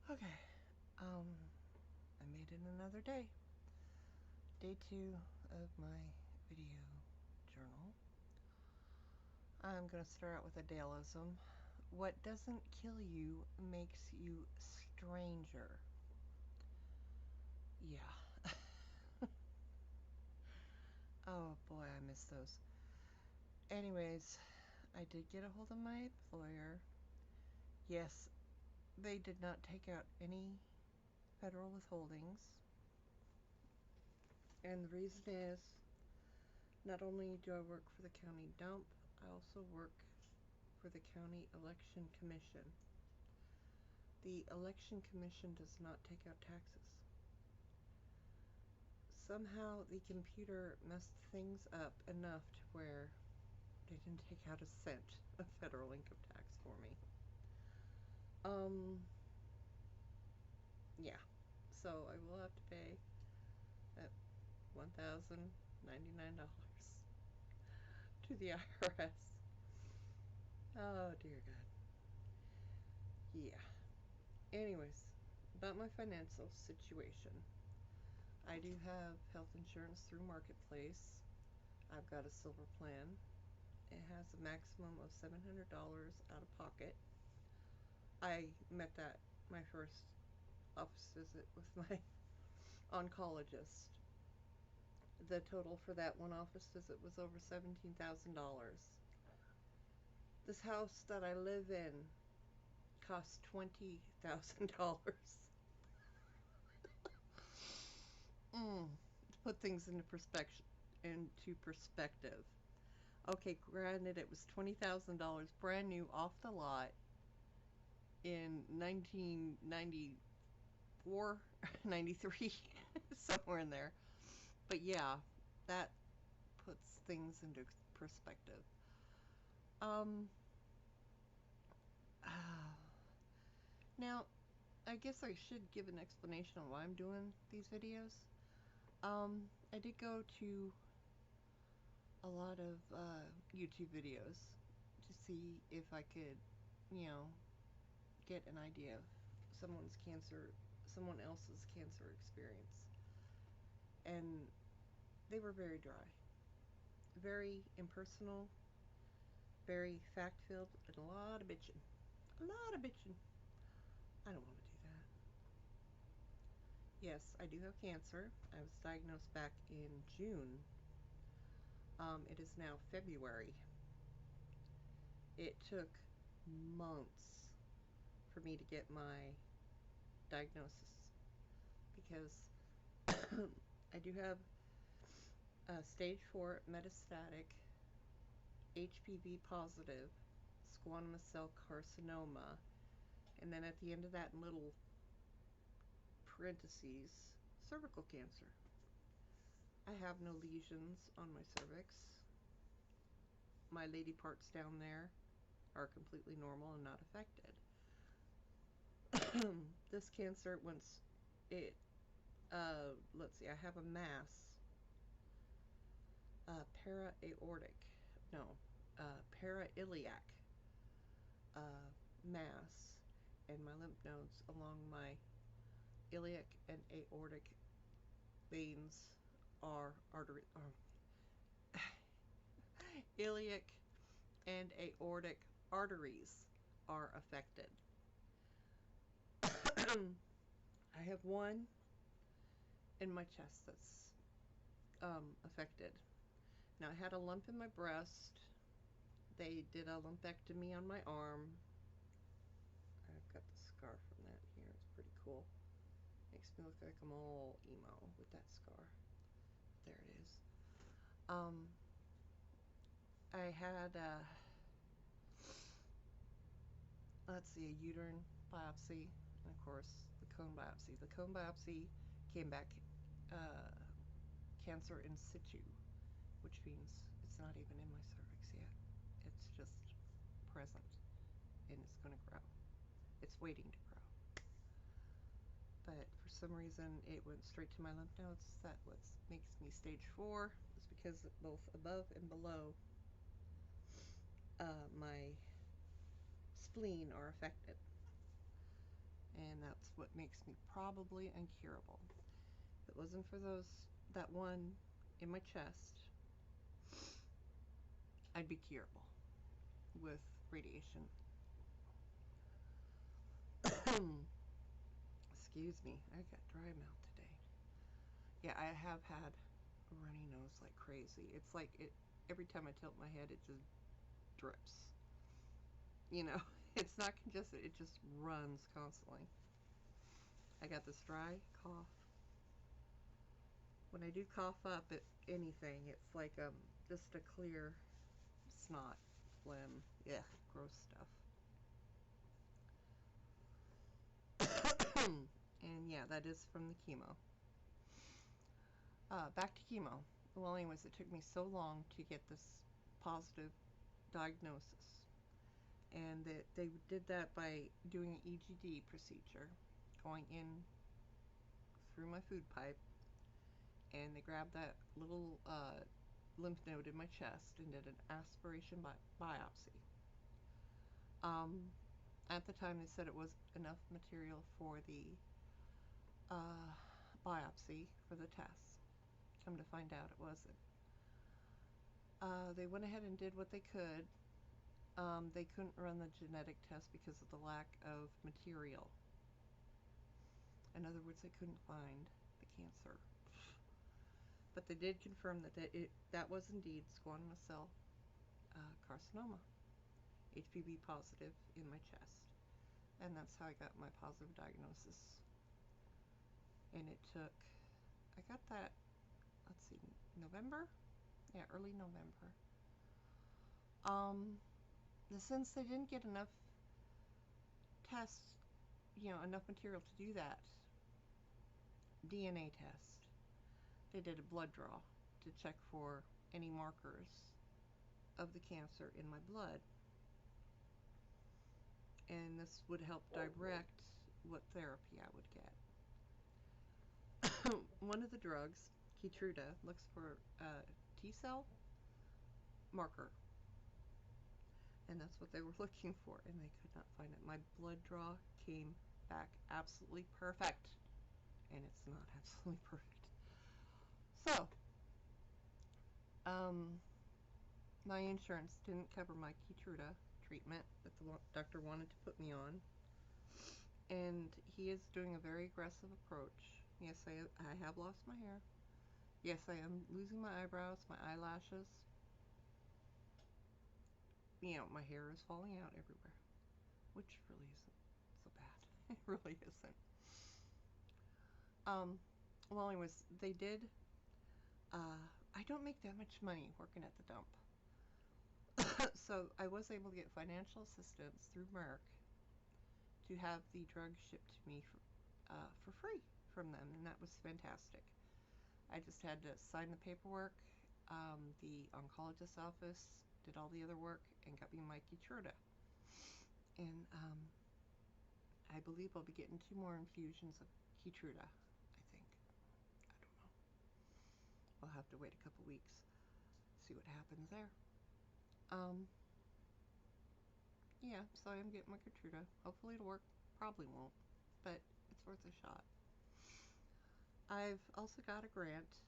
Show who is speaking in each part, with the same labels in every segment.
Speaker 1: Okay, I made it another day. Day 2 of my video journal. I'm going to start out with a Daleism. What doesn't kill you makes you stranger. Yeah. Oh boy, I miss those. Anyways, I did get a hold of my employer. Yes, they did not take out any federal withholdings. And the reason is, not only do I work for the county dump, I also work for the County Election Commission. The Election Commission does not take out taxes. Somehow the computer messed things up enough to where they didn't take out a cent of federal income tax for me. Yeah. So I will have to pay that $1,099 to the IRS. Oh dear God. Yeah. Anyways, about my financial situation. I do have health insurance through Marketplace. I've got a silver plan. It has a maximum of $700 out of pocket. I met that my first office visit with my oncologist. The total for that one office visit was over $17,000. This house that I live in costs $20,000. To put things into perspective. Okay, granted it was $20,000 brand new off the lot in 1994, 93, somewhere in there. But yeah, that puts things into perspective. Now, I guess I should give an explanation on why I'm doing these videos. I did go to a lot of YouTube videos to see if I could, get an idea of someone else's cancer experience. And they were very dry, very impersonal, very fact-filled, and a lot of bitching. A lot of bitching. I don't want to do that. Yes, I do have cancer. I was diagnosed back in June. It is now February. It took months for me to get my diagnosis because I do have stage 4 metastatic HPV positive squamous cell carcinoma, and then at the end of that, in little parentheses, cervical cancer. I have no lesions on my cervix. My lady parts down there are completely normal and not affected. This cancer, once it, let's see, I have a mass, para-iliac mass in my lymph nodes along my iliac and aortic veins are iliac and aortic arteries are affected. I have one in my chest that's affected. Now, I had a lump in my breast. They did a lumpectomy on my arm. I've got the scar from that here. It's pretty cool. Makes me look like I'm all emo with that scar. There it is. I had let's see, a uterine biopsy, and of course the cone biopsy. The cone biopsy came back cancer in situ, which means it's not even in my cervix yet. It's just present, and it's going to grow. It's waiting to grow. But for some reason it went straight to my lymph nodes. That's what makes me stage 4. It's because both above and below my spleen are affected. And that's what makes me probably incurable. If it wasn't for that one in my chest, I'd be curable with radiation. Excuse me, I got dry mouth today. Yeah, I have had a runny nose like crazy. It's like every time I tilt my head, it just drips. You know, it's not congested, it just runs constantly. I got this dry cough. When I do cough up at anything, it's like just a clear snot, phlegm, yeah, gross stuff. And yeah, that is from the chemo. Back to chemo. Well, anyways, it took me so long to get this positive diagnosis, and that they did that by doing an EGD procedure, going in through my food pipe, and they grabbed that little lymph node in my chest and did an aspiration biopsy. At the time, they said it was enough material for the biopsy for the test. Come to find out, it wasn't. They went ahead and did what they could. They couldn't run the genetic test because of the lack of material. In other words, they couldn't find the cancer. But they did confirm that was indeed squamous cell carcinoma, HPV positive in my chest. And that's how I got my positive diagnosis. And it took, I got that, let's see, November? Yeah, early November. Since they didn't get enough tests, enough material to do that DNA test, they did a blood draw to check for any markers of the cancer in my blood. And this would help direct what therapy I would get. One of the drugs, Keytruda, looks for a T-cell marker. And that's what they were looking for, and they could not find it. My blood draw came back absolutely perfect. And it's not absolutely perfect. So, my insurance didn't cover my Keytruda treatment that the doctor wanted to put me on. And he is doing a very aggressive approach. Yes, I have lost my hair. Yes, I am losing my eyebrows, my eyelashes. My hair is falling out everywhere, which really isn't so bad. It really isn't. Well, anyways, they did. I don't make that much money working at the dump. So I was able to get financial assistance through Merck to have the drug shipped to me for free from them, and that was fantastic. I just had to sign the paperwork. The oncologist's office did all the other work and got me my Keytruda. And I believe I'll be getting 2 more infusions of Keytruda, I think. I don't know. I'll have to wait a couple weeks, see what happens there. Yeah, so I am getting my Keytruda. Hopefully it'll work. Probably won't, but it's worth a shot. I've also got a grant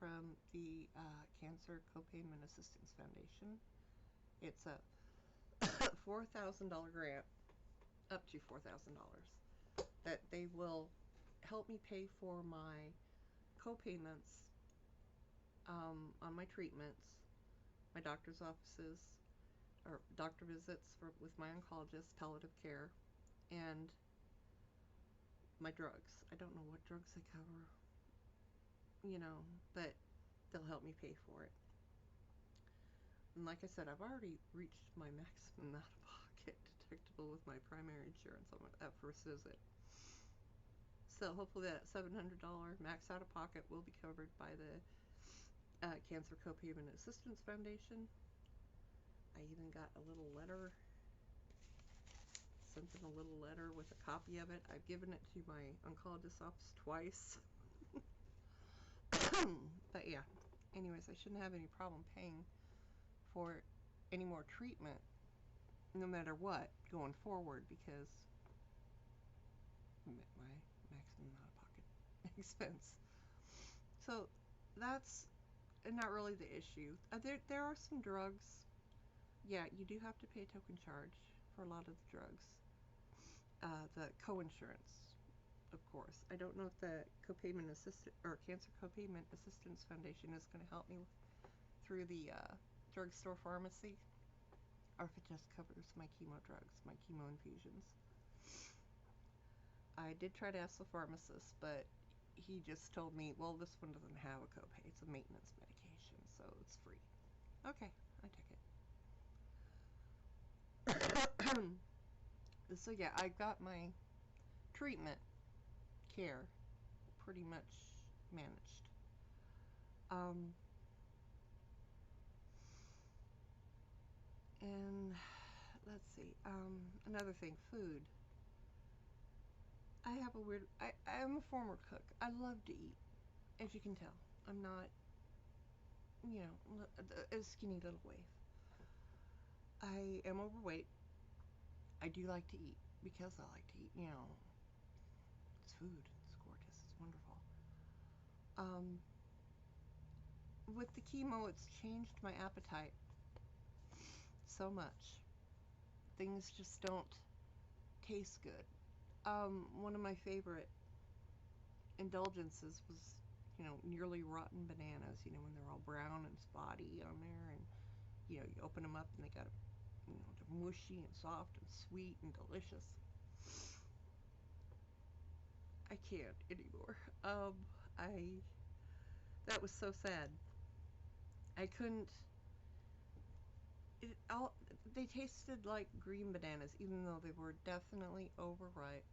Speaker 1: from the Cancer Copayment Assistance Foundation. It's a $4,000 grant, up to $4,000, that they will help me pay for my co-payments on my treatments, my doctor's offices, or doctor visits with my oncologist, palliative care, and my drugs. I don't know what drugs they cover, but they'll help me pay for it. And like I said, I've already reached my maximum out-of-pocket deductible with my primary insurance on that first visit. So hopefully that $700 max out-of-pocket will be covered by the Cancer Copayment Assistance Foundation. I even got a little letter, sent them a little letter with a copy of it. I've given it to my oncologist's office twice. But yeah, anyways, I shouldn't have any problem paying for any more treatment, no matter what, going forward, because my maximum out-of-pocket expense. So that's not really the issue. There are some drugs. Yeah, you do have to pay a token charge for a lot of the drugs. The co-insurance, of course. I don't know if the copayment assistant or Cancer Copayment Assistance Foundation is going to help me through the drugstore pharmacy, or if it just covers my chemo drugs, my chemo infusions. I did try to ask the pharmacist, but he just told me, well, this one doesn't have a copay. It's a maintenance medication, so it's free. Okay, I take it. So yeah, I got my treatment care pretty much managed. Um, and let's see, another thing, food. I have a weird, I'm a former cook. I love to eat, as you can tell. I'm not, a skinny little waif. I am overweight. I do like to eat because I like to eat, it's food. It's gorgeous. It's wonderful. Um, with the chemo, it's changed my appetite so much. Things just don't taste good. One of my favorite indulgences was, nearly rotten bananas, when they're all brown and spotty on there, and, you open them up and they got, they're mushy and soft and sweet and delicious. I can't anymore. I, that was so sad. I couldn't, it all, they tasted like green bananas, even though they were definitely overripe,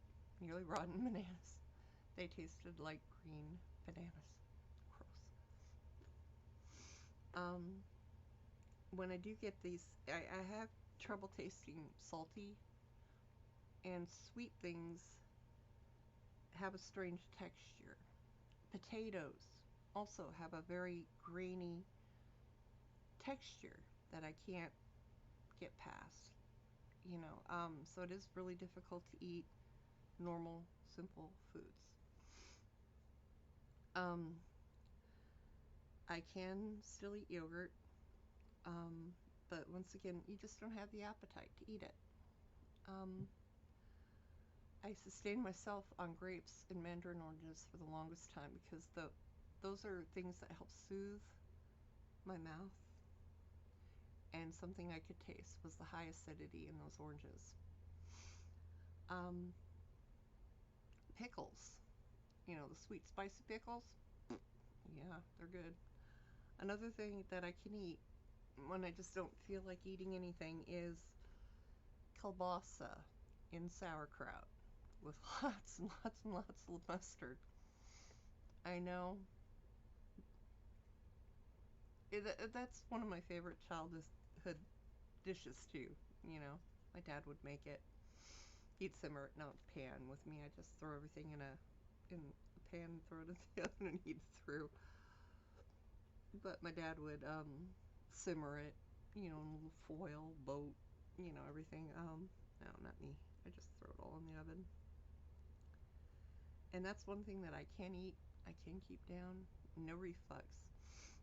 Speaker 1: nearly rotten bananas. They tasted like green bananas. Gross. Um, when I do get these, I have trouble tasting salty, and sweet things have a strange texture. Potatoes also have a very grainy texture that I can't get past. So it is really difficult to eat normal, simple foods. Um, I can still eat yogurt, but once again, you just don't have the appetite to eat it. Um, I sustained myself on grapes and mandarin oranges for the longest time because those are things that help soothe my mouth, and something I could taste was the high acidity in those oranges. Um, Pickles, the sweet spicy pickles, yeah, they're good. Another thing that I can eat when I just don't feel like eating anything is kielbasa in sauerkraut with lots and lots and lots of mustard. I know. That's one of my favorite childhood dishes too. You know, my dad would make it. He'd simmer it, not the pan. With me, I just throw everything in a pan, throw it in the oven, and eat it through. But my dad would simmer it, in a little foil boat, everything. No, not me. I just throw it all in the oven. And that's one thing that I can eat. I can keep down. No reflux.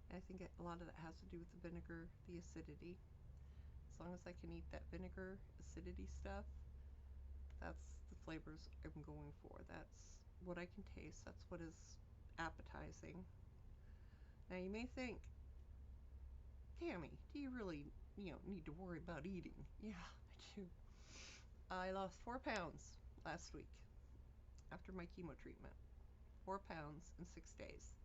Speaker 1: And I think a lot of that has to do with the vinegar, the acidity. As long as I can eat that vinegar, acidity stuff, that's the flavors I'm going for. That's what I can taste. That's what is appetizing. Now you may think, Tammy, do you really, need to worry about eating? Yeah, I do. I lost 4 pounds last week after my chemo treatment. 4 pounds in 6 days.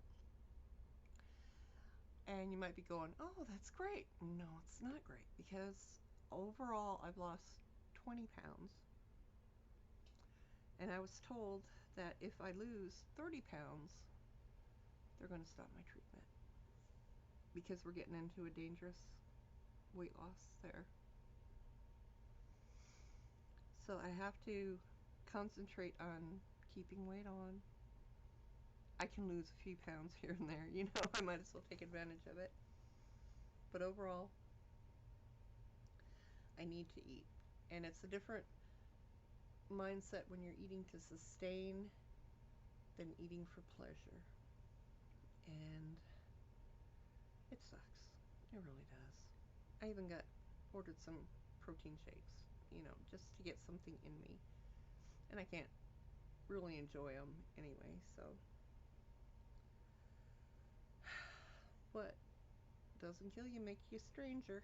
Speaker 1: And you might be going, oh, that's great. No, it's not great, because overall I've lost 20 pounds. And I was told that if I lose 30 pounds, they're going to stop my treatment, because we're getting into a dangerous weight loss there. So I have to concentrate on keeping weight on. I can lose a few pounds here and there, I might as well take advantage of it. But overall, I need to eat. And it's a different mindset when you're eating to sustain than eating for pleasure. And it sucks. It really does. I even got ordered some protein shakes, just to get something in me. And I can't really enjoy them anyway, so what doesn't kill you make you a stranger.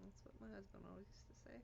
Speaker 1: That's what my husband always used to say.